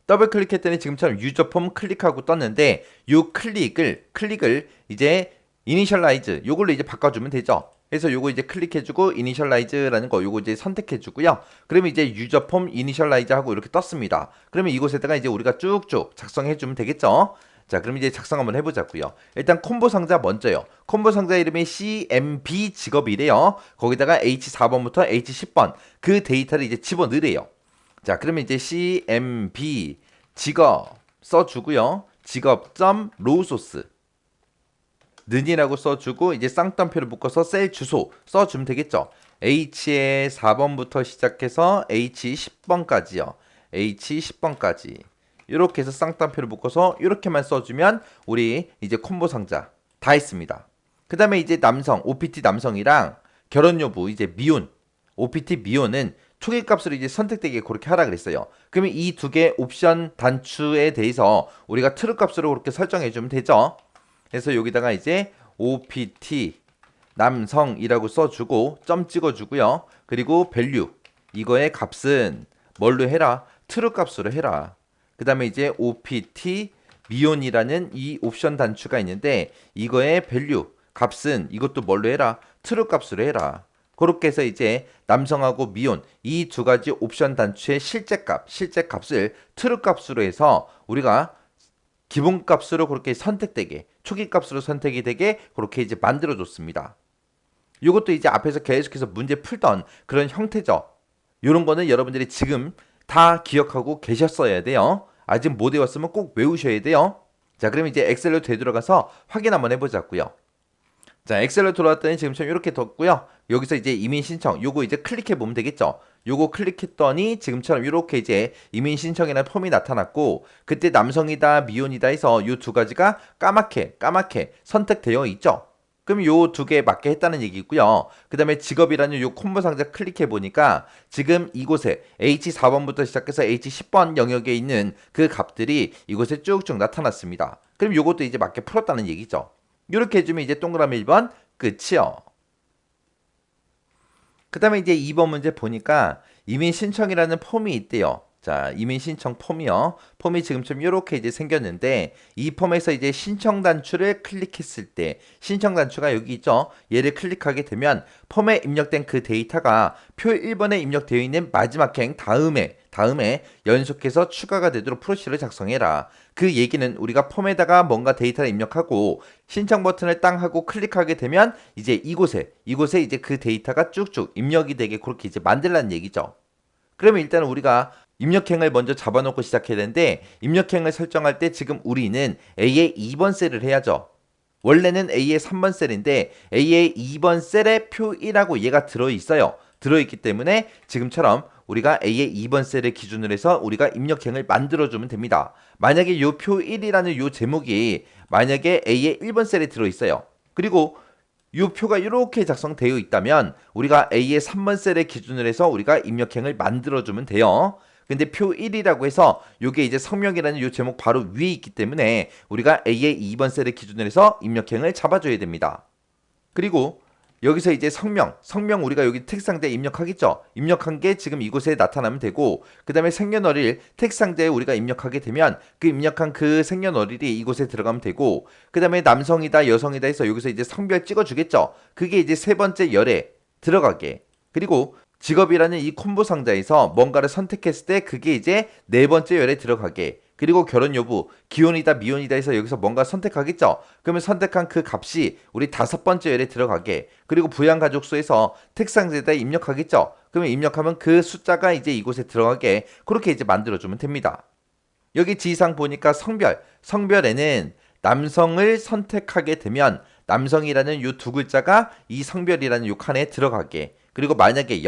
더블 클릭했더니 지금처럼 유저 폼 클릭하고 떴는데 요 클릭을 이제 이니셜라이즈 요걸로 이제 바꿔주면 되죠. 그래서 요거 이제 클릭해주고 이니셜라이즈라는 거 요거 이제 선택해주고요. 그러면 이제 유저 폼 이니셜라이즈 하고 이렇게 떴습니다. 그러면 이곳에다가 이제 우리가 쭉쭉 작성해주면 되겠죠. 자, 그럼 이제 작성 한번 해보자고요. 일단 콤보 상자 먼저요. 콤보 상자 이름이 CMB 직업이래요. 거기다가 H4번부터 H10번 그 데이터를 이제 집어넣으래요. 자, 그러면 이제 CMB 직업 써주고요. 직업.로우 소스 는이라고 써주고 이제 쌍따옴표를 묶어서 셀 주소 써주면 되겠죠. H의 4번부터 시작해서 H10번까지요. H10번까지 이렇게 해서 쌍따옴표를 묶어서 이렇게만 써주면 우리 이제 콤보 상자 다 있습니다. 그 다음에 이제 남성, OPT 남성이랑 결혼 여부, 이제 미혼, OPT 미혼은 초기값으로 이제 선택되게 그렇게 하라 그랬어요. 그러면 이 두 개 옵션 단추에 대해서 우리가 트루 값으로 그렇게 설정해 주면 되죠. 그래서 여기다가 이제 OPT 남성이라고 써주고 점 찍어주고요. 그리고 밸류 이거의 값은 뭘로 해라? 트루 값으로 해라. 그 다음에 이제 OPT 미혼이라는 이 옵션 단추가 있는데 이거의 밸류 값은 이것도 뭘로 해라? 트루 값으로 해라. 그렇게 해서 이제 남성하고 미혼 이 두 가지 옵션 단추의 실제 값을 트루 값으로 해서 우리가 기본 값으로 그렇게 선택되게 초기 값으로 선택이 되게 그렇게 이제 만들어 줬습니다. 이것도 이제 앞에서 계속해서 문제 풀던 그런 형태죠. 이런 거는 여러분들이 지금 다 기억하고 계셨어야 돼요. 아직 못 외웠으면 꼭 외우셔야 돼요. 자, 그럼 이제 엑셀로 되돌아가서 확인 한번 해보자고요. 자, 엑셀로 돌아왔더니 지금처럼 이렇게 떴고요. 여기서 이제 이민 신청 요거 이제 클릭해 보면 되겠죠. 요거 클릭했더니 지금처럼 이렇게 이제 이민 신청이라는 폼이 나타났고 그때 남성이다 미혼이다 해서 요 두 가지가 까맣게 선택되어 있죠. 그럼 요 두 개 맞게 했다는 얘기고요. 그 다음에 직업이라는 요 콤보 상자 클릭해 보니까 지금 이곳에 H4번부터 시작해서 H10번 영역에 있는 그 값들이 이곳에 쭉쭉 나타났습니다. 그럼 요것도 이제 맞게 풀었다는 얘기죠. 이렇게 해주면 이제 동그라미 1번 끝이요. 그 다음에 이제 2번 문제 보니까 이민 신청이라는 폼이 있대요. 자, 이민 신청 폼이요. 폼이 지금처럼 이렇게 이제 생겼는데 이 폼에서 이제 신청 단추를 클릭했을 때 신청 단추가 여기 있죠. 얘를 클릭하게 되면 폼에 입력된 그 데이터가 표 1번에 입력되어 있는 마지막 행 다음에 연속해서 추가가 되도록 프로시를 작성해라. 그 얘기는 우리가 폼에다가 뭔가 데이터를 입력하고 신청 버튼을 땅 하고 클릭하게 되면 이제 이곳에 이제 그 데이터가 쭉쭉 입력이 되게 그렇게 이제 만들라는 얘기죠. 그러면 일단 우리가 입력행을 먼저 잡아놓고 시작해야 되는데 입력행을 설정할 때 지금 우리는 A의 2번 셀을 해야죠. 원래는 A의 3번 셀인데 A의 2번 셀에 표 1하고 얘가 들어있어요. 들어있기 때문에 지금처럼 우리가 A의 2번 셀을 기준으로 해서 우리가 입력행을 만들어주면 됩니다. 만약에 요 표 1이라는 요 제목이 만약에 A의 1번 셀에 들어있어요. 그리고 이 표가 이렇게 작성되어 있다면 우리가 A의 3번 셀을 기준으로 해서 우리가 입력행을 만들어주면 돼요. 근데 표 1이라고 해서 이게 이제 성명이라는 이 제목 바로 위에 있기 때문에 우리가 A의 2번 셀을 기준으로 해서 입력행을 잡아줘야 됩니다. 그리고 여기서 이제 성명 우리가 여기 텍스상자에 입력하겠죠. 입력한 게 지금 이곳에 나타나면 되고 그 다음에 생년월일 텍스상자에 우리가 입력하게 되면 그 입력한 그 생년월일이 이곳에 들어가면 되고 그 다음에 남성이다 여성이다 해서 여기서 이제 성별 찍어주겠죠. 그게 이제 세 번째 열에 들어가게. 그리고 직업이라는 이 콤보 상자에서 뭔가를 선택했을 때 그게 이제 네 번째 열에 들어가게. 그리고 결혼 여부, 기혼이다 미혼이다 해서 여기서 뭔가 선택하겠죠. 그러면 선택한 그 값이 우리 다섯 번째 열에 들어가게. 그리고 부양가족수에서 텍스상자에다 입력하겠죠. 그러면 입력하면 그 숫자가 이제 이곳에 들어가게 그렇게 이제 만들어주면 됩니다. 여기 지상 보니까 성별에는 남성을 선택하게 되면 남성이라는 요 두 글자가 이 성별이라는 요 칸에 들어가게. 그리고 만약에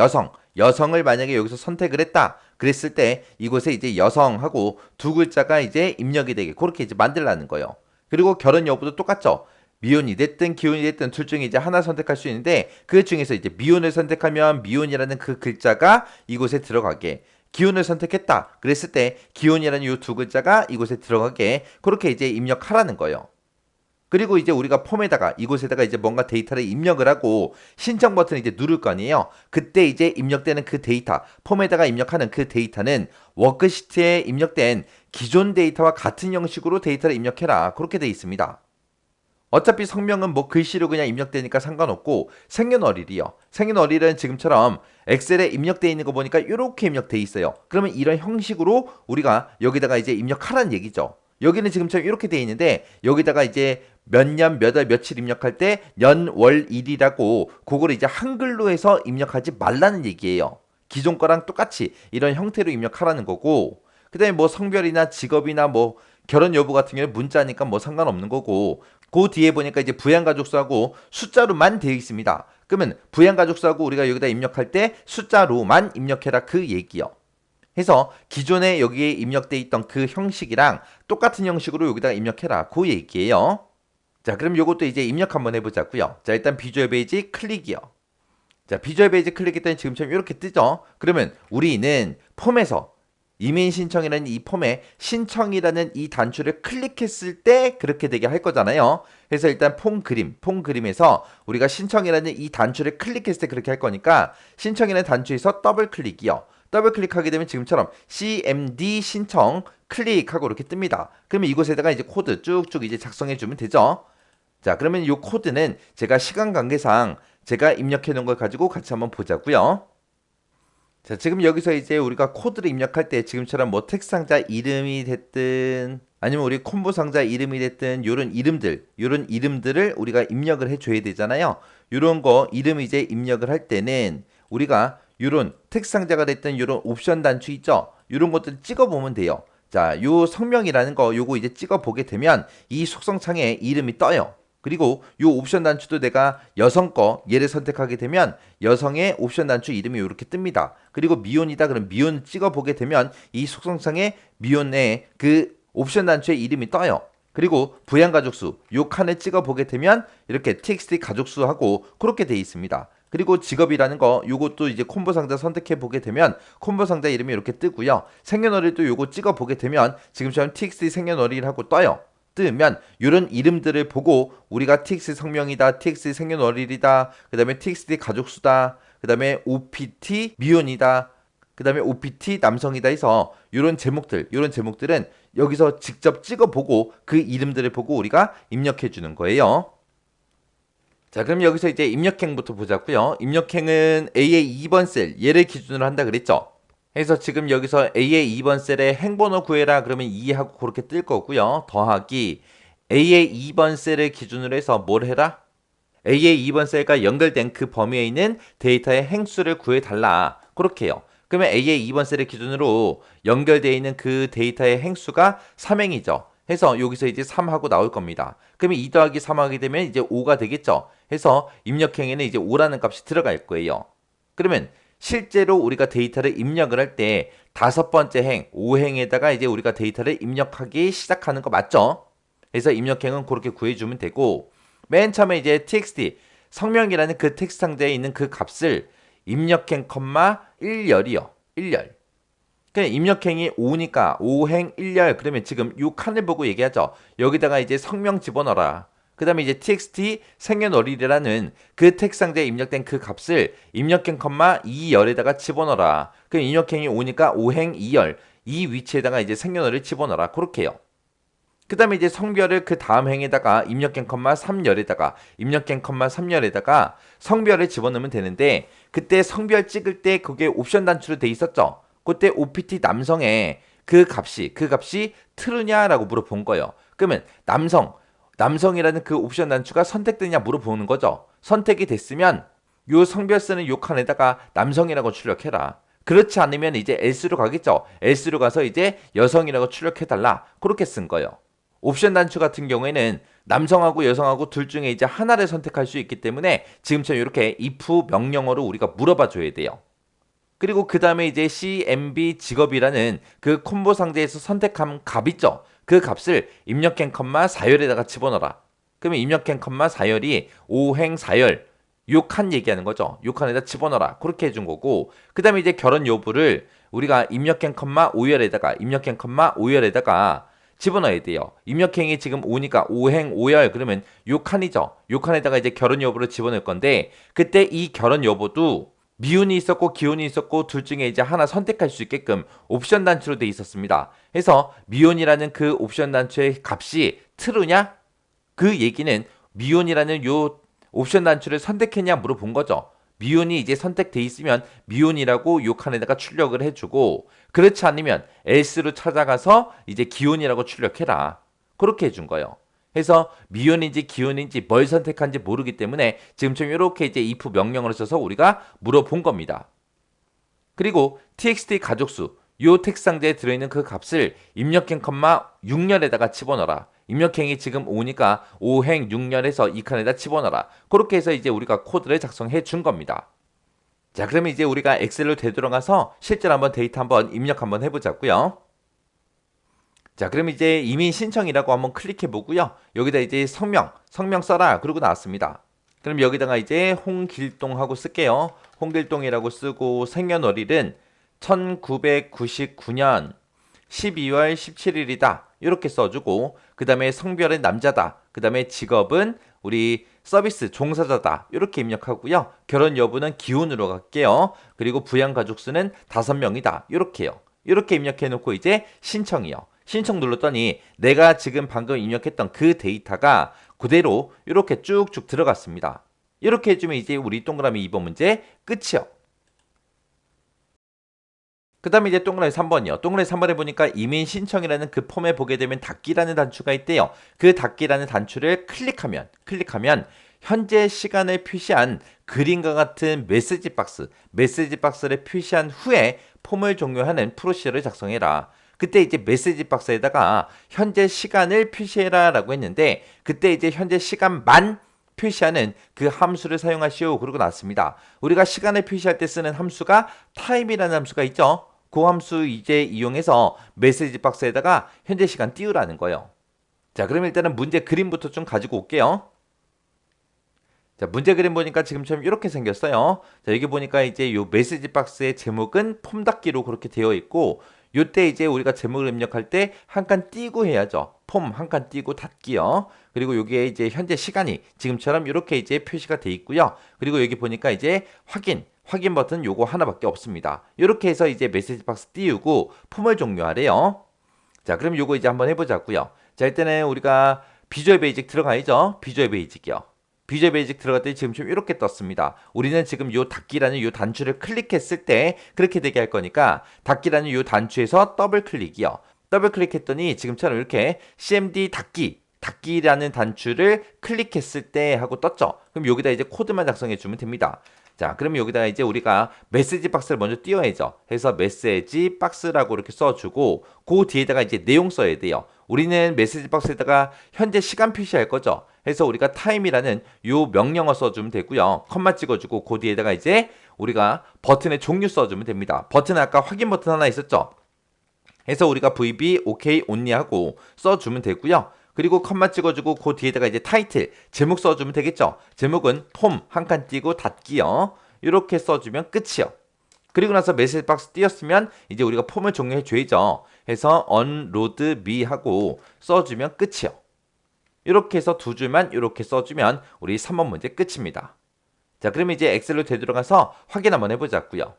여성을 만약에 여기서 선택을 했다. 그랬을 때 이곳에 이제 여성하고 두 글자가 이제 입력이 되게 그렇게 이제 만들라는 거예요. 그리고 결혼 여부도 똑같죠. 미혼이 됐든 기혼이 됐든 둘 중에 이제 하나 선택할 수 있는데 그 중에서 이제 미혼을 선택하면 미혼이라는 그 글자가 이곳에 들어가게. 기혼을 선택했다. 그랬을 때 기혼이라는 이 두 글자가 이곳에 들어가게 그렇게 이제 입력하라는 거예요. 그리고 이제 우리가 폼에다가 이곳에다가 이제 뭔가 데이터를 입력을 하고 신청 버튼을 이제 누를 거 아니에요. 그때 이제 입력되는 그 데이터, 폼에다가 입력하는 그 데이터는 워크시트에 입력된 기존 데이터와 같은 형식으로 데이터를 입력해라. 그렇게 돼 있습니다. 어차피 성명은 뭐 글씨로 그냥 입력되니까 상관없고 생년월일이요. 생년월일은 지금처럼 엑셀에 입력되어 있는 거 보니까 이렇게 입력돼 있어요. 그러면 이런 형식으로 우리가 여기다가 이제 입력하라는 얘기죠. 여기는 지금처럼 이렇게 돼 있는데 여기다가 이제 몇 년, 몇 월, 며칠 입력할 때 년, 월, 일이라고 그거를 이제 한글로 해서 입력하지 말라는 얘기예요. 기존 거랑 똑같이 이런 형태로 입력하라는 거고 그 다음에 뭐 성별이나 직업이나 뭐 결혼 여부 같은 경우는 문자니까 뭐 상관없는 거고 그 뒤에 보니까 이제 부양가족수하고 숫자로만 되어 있습니다. 그러면 부양가족수하고 우리가 여기다 입력할 때 숫자로만 입력해라 그 얘기요. 해서 기존에 여기에 입력돼 있던 그 형식이랑 똑같은 형식으로 여기다가 입력해라. 그 얘기예요. 자, 그럼 요것도 이제 입력 한번 해보자고요. 자, 일단 비주얼 베이지 클릭이요. 자, 비주얼 베이지 클릭했더니 지금처럼 이렇게 뜨죠. 그러면 우리는 폼에서 이메일 신청이라는 이 폼에 신청이라는 이 단추를 클릭했을 때 그렇게 되게 할 거잖아요. 그래서 일단 폼 그림에서 우리가 신청이라는 이 단추를 클릭했을 때 그렇게 할 거니까 신청이라는 단추에서 더블 클릭이요. 더블 클릭하게 되면 지금처럼 CMD 신청 클릭하고 이렇게 뜹니다. 그러면 이곳에다가 이제 코드 쭉쭉 이제 작성해 주면 되죠. 자, 그러면 이 코드는 제가 시간 관계상 제가 입력해 놓은 걸 가지고 같이 한번 보자고요. 자, 지금 여기서 이제 우리가 코드를 입력할 때 지금처럼 뭐 텍스트 상자 이름이 됐든 아니면 우리 콤보 상자 이름이 됐든 요런 이름들을 우리가 입력을 해줘야 되잖아요. 요런 거 이름 이제 입력을 할 때는 우리가 요런 텍스트 상자가 됐든 요런 옵션 단추 있죠? 요런 것들 찍어보면 돼요. 자, 요 성명이라는 거 요거 이제 찍어보게 되면 이 속성창에 이름이 떠요. 그리고 요 옵션 단추도 내가 여성 거 얘를 선택하게 되면 여성의 옵션 단추 이름이 이렇게 뜹니다. 그리고 미혼이다 그럼 미혼 찍어보게 되면 이 속성창에 미혼의 그 옵션 단추의 이름이 떠요. 그리고 부양 가족수 요 칸을 찍어보게 되면 이렇게 txt 가족수하고 그렇게 돼 있습니다. 그리고 직업이라는 거 요것도 이제 콤보 상자 선택해 보게 되면 콤보 상자 이름이 이렇게 뜨고요. 생년월일도 요거 찍어 보게 되면 지금처럼 txt 생년월일하고 떠요. 뜨면 이런 이름들을 보고 우리가 txt 성명이다, txt 생년월일이다, 그 다음에 txt 가족수다, 그 다음에 opt 미혼이다, 그 다음에 opt 남성이다 해서 이런 제목들은 여기서 직접 찍어보고 그 이름들을 보고 우리가 입력해 주는 거예요. 자, 그럼 여기서 이제 입력행부터 보자고요. 입력행은 A의 2번 셀 얘를 기준으로 한다 그랬죠. 그래서 지금 여기서 A의 2번 셀에 행번호 구해라 그러면 2하고 그렇게 뜰 거고요. 더하기 A의 2번 셀을 기준으로 해서 뭘 해라? A의 2번 셀과 연결된 그 범위에 있는 데이터의 행수를 구해달라. 그렇게 해요. 그러면 A의 2번 셀을 기준으로 연결되어 있는 그 데이터의 행수가 3행이죠. 해서 여기서 이제 3하고 나올 겁니다. 그러면 2 더하기 3 하게 되면 이제 5가 되겠죠. 해서 입력행에는 이제 5라는 값이 들어갈 거예요. 그러면 실제로 우리가 데이터를 입력을 할 때 다섯 번째 행, 5행에다가 이제 우리가 데이터를 입력하기 시작하는 거 맞죠? 그래서 입력행은 그렇게 구해주면 되고 맨 처음에 이제 txt 성명이라는 그 텍스트 상자에 있는 그 값을 입력행, 1열이요. 1열. 그냥 입력행이 5니까 5행 1열 그러면 지금 요 칸을 보고 얘기하죠. 여기다가 이제 성명 집어넣어라. 그 다음에 이제 txt 생년월일이라는 그 텍스트 상자에 입력된 그 값을 입력행, 2열에다가 집어넣어라. 그럼 입력행이 5니까 5행 2열 이 위치에다가 이제 생년월일 집어넣어라. 그렇게 해요. 그 다음에 이제 성별을 그 다음 행에다가 입력행, 3열에다가 입력행, 3열에다가 성별을 집어넣으면 되는데 그때 성별 찍을 때 그게 옵션 단추로 돼 있었죠. 그때 opt 남성의 그 값이 true냐라고 물어본 거예요. 그러면 남성이라는 그 옵션 단추가 선택되냐 물어보는 거죠. 선택이 됐으면 요 성별 쓰는 요 칸에다가 남성이라고 출력해라. 그렇지 않으면 이제 else로 가겠죠. else로 가서 이제 여성이라고 출력해달라. 그렇게 쓴 거예요. 옵션 단추 같은 경우에는 남성하고 여성하고 둘 중에 이제 하나를 선택할 수 있기 때문에 지금처럼 이렇게 if 명령어로 우리가 물어봐 줘야 돼요. 그리고 그 다음에 이제 CMB 직업이라는 그 콤보 상자에서 선택한 값 있죠. 그 값을 입력행, 4열에다가 집어넣어라. 그러면 입력행, 4열이 5행 4열 요 칸 얘기하는 거죠. 요 칸에다 집어넣어라. 그렇게 해준 거고 그 다음에 이제 결혼 여부를 우리가 입력행, 5열에다가 집어넣어야 돼요. 입력행이 지금 5니까 5행 5열 그러면 요 칸이죠. 요 칸에다가 이제 결혼 여부를 집어넣을 건데 그때 이 결혼 여부도 미혼이 있었고 기혼이 있었고 둘 중에 이제 하나 선택할 수 있게끔 옵션 단추로 돼 있었습니다. 그래서 미혼이라는 그 옵션 단추의 값이 true냐? 그 얘기는 미혼이라는 요 옵션 단추를 선택했냐 물어본 거죠. 미혼이 이제 선택돼 있으면 미혼이라고 요 칸에다가 출력을 해주고 그렇지 않으면 else로 찾아가서 이제 기혼이라고 출력해라. 그렇게 해준 거예요. 해서 미혼인지 기혼인지 뭘 선택한지 모르기 때문에 지금처럼 이렇게 이제 if 명령어를 써서 우리가 물어본 겁니다. 그리고 txt 가족수 요 텍스트 상자에 들어있는 그 값을 입력행, 6열에다가 집어넣어라. 입력행이 지금 5니까 5행 6열에서 이 칸에다 집어넣어라. 그렇게 해서 이제 우리가 코드를 작성해 준 겁니다. 자, 그러면 이제 우리가 엑셀로 되돌아가서 실제로 한번 데이터 한번 입력 한번 해보자고요. 자, 그럼 이제 이민 신청이라고 한번 클릭해 보고요. 여기다 이제 성명 써라. 그러고 나왔습니다. 그럼 여기다가 이제 홍길동하고 쓸게요. 홍길동이라고 쓰고 생년월일은 1999년 12월 17일이다. 이렇게 써주고 그 다음에 성별은 남자다. 그 다음에 직업은 우리 서비스 종사자다. 이렇게 입력하고요. 결혼 여부는 기혼으로 갈게요. 그리고 부양가족 수는 5명이다. 이렇게요. 이렇게 입력해 놓고 이제 신청이요. 신청 눌렀더니 내가 지금 방금 입력했던 그 데이터가 그대로 이렇게 쭉쭉 들어갔습니다. 이렇게 해주면 이제 우리 동그라미 2번 문제 끝이요. 그 다음에 이제 동그라미 3번이요. 동그라미 3번에 보니까 이민 신청이라는 그 폼에 보게 되면 닫기라는 단추가 있대요. 그 닫기라는 단추를 클릭하면 현재 시간을 표시한 그림과 같은 메시지 박스를 표시한 후에 폼을 종료하는 프로시저를 작성해라. 그때 이제 메시지 박스에다가 현재 시간을 표시해라 라고 했는데 그때 이제 현재 시간만 표시하는 그 함수를 사용하시오. 그러고 나왔습니다. 우리가 시간을 표시할 때 쓰는 함수가 time이라는 함수가 있죠. 그 함수 이제 이용해서 메시지 박스에다가 현재 시간 띄우라는 거예요. 자, 그럼 일단은 문제 그림부터 좀 가지고 올게요. 자, 문제 그림 보니까 지금처럼 이렇게 생겼어요. 자, 여기 보니까 이제 요 메시지 박스의 제목은 폼 닫기로 그렇게 되어 있고 요때 이제 우리가 제목을 입력할 때 한 칸 띄고 해야죠. 폼 한 칸 띄고 닫기요. 그리고 여기에 이제 현재 시간이 지금처럼 이렇게 이제 표시가 돼 있고요. 그리고 여기 보니까 이제 확인 버튼 요거 하나밖에 없습니다. 이렇게 해서 이제 메시지 박스 띄우고 폼을 종료하래요. 자, 그럼 요거 이제 한번 해보자고요. 자, 일단은 우리가 비주얼 베이직 들어가야죠. 비주얼 베이직이요. 비주얼 베이직 들어갔더니 지금 좀 이렇게 떴습니다. 우리는 지금 요 닫기라는 요 단추를 클릭했을 때 그렇게 되게 할 거니까 닫기라는 요 단추에서 더블 클릭이요. 더블 클릭했더니 지금처럼 이렇게 cmd 닫기라는 단추를 클릭했을 때 하고 떴죠. 그럼 여기다 이제 코드만 작성해 주면 됩니다. 자, 그럼 여기다가 이제 우리가 메시지 박스를 먼저 띄워야죠. 해서 메시지 박스라고 이렇게 써주고 그 뒤에다가 이제 내용 써야 돼요. 우리는 메시지 박스에다가 현재 시간 표시할 거죠. 해서 우리가 time이라는 요 명령어 써주면 되고요. 컴마 찍어주고 그 뒤에다가 이제 우리가 버튼의 종류 써주면 됩니다. 버튼은 아까 확인 버튼 하나 있었죠. 해서 우리가 VB, OK, only 하고 써주면 되고요. 그리고 컴마 찍어주고 그 뒤에다가 이제 타이틀, 제목 써주면 되겠죠. 제목은 폼 한 칸 띄고 닫기요. 이렇게 써주면 끝이요. 그리고 나서 메시지 박스 띄었으면 이제 우리가 폼을 종료해 줘야죠. 해서 unload me 하고 써주면 끝이요. 이렇게 해서 두 줄만 이렇게 써주면 우리 3번 문제 끝입니다. 자, 그러면 이제 엑셀로 되돌아가서 확인 한번 해보자고요.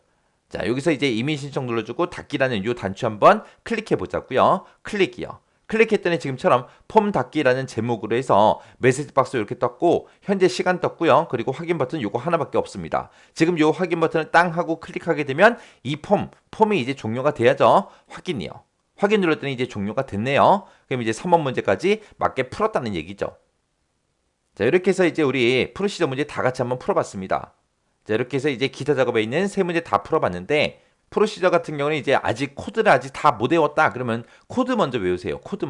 자, 여기서 이제 이민 신청 눌러주고 닫기라는 이 단추 한번 클릭해 보자고요. 클릭이요. 클릭했더니 지금처럼 폼 닫기라는 제목으로 해서 메시지 박스 이렇게 떴고 현재 시간 떴고요. 그리고 확인 버튼 요거 하나밖에 없습니다. 지금 요 확인 버튼을 땅 하고 클릭하게 되면 이 폼이 이제 종료가 돼야죠. 확인이요. 확인 눌렀더니 이제 종료가 됐네요. 그럼 이제 3번 문제까지 맞게 풀었다는 얘기죠. 자, 이렇게 해서 이제 우리 프로시저 문제 다 같이 한번 풀어봤습니다. 자, 이렇게 해서 이제 기타 작업에 있는 세 문제 다 풀어봤는데 프로시저 같은 경우는 이제 아직 코드를 아직 다 못 외웠다. 그러면 코드 먼저 외우세요. 코드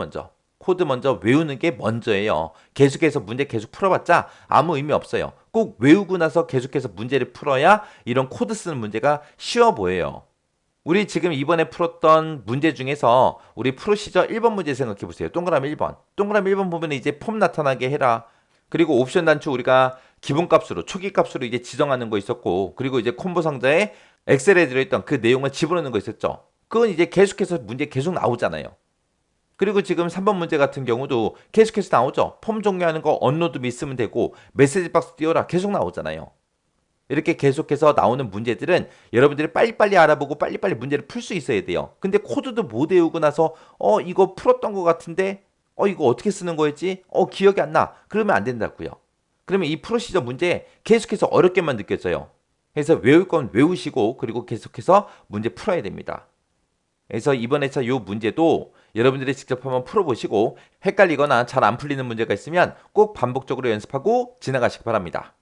먼저 외우는 게 먼저예요. 계속해서 문제 계속 풀어봤자 아무 의미 없어요. 꼭 외우고 나서 계속해서 문제를 풀어야 이런 코드 쓰는 문제가 쉬워 보여요. 우리 지금 이번에 풀었던 문제 중에서 우리 프로시저 1번 문제 생각해 보세요. 동그라미 1번. 동그라미 1번 보면 이제 폼 나타나게 해라. 그리고 옵션 단추 우리가 기본값으로 초기값으로 이제 지정하는 거 있었고 그리고 이제 콤보 상자에 엑셀에 들어있던 그 내용을 집어넣는 거 있었죠. 그건 이제 계속해서 문제 계속 나오잖아요. 그리고 지금 3번 문제 같은 경우도 계속해서 나오죠. 폼 종료하는 거 언로드 미 쓰면 되고 메시지 박스 띄워라 계속 나오잖아요. 이렇게 계속해서 나오는 문제들은 여러분들이 빨리빨리 알아보고 빨리빨리 문제를 풀 수 있어야 돼요. 근데 코드도 못 외우고 나서 이거 풀었던 것 같은데 이거 어떻게 쓰는 거였지? 기억이 안 나. 그러면 안 된다고요. 그러면 이 프로시저 문제 계속해서 어렵게만 느껴져요. 그래서 외울 건 외우시고 그리고 계속해서 문제 풀어야 됩니다. 그래서 이번 회차 이 문제도 여러분들이 직접 한번 풀어보시고 헷갈리거나 잘 안 풀리는 문제가 있으면 꼭 반복적으로 연습하고 지나가시기 바랍니다.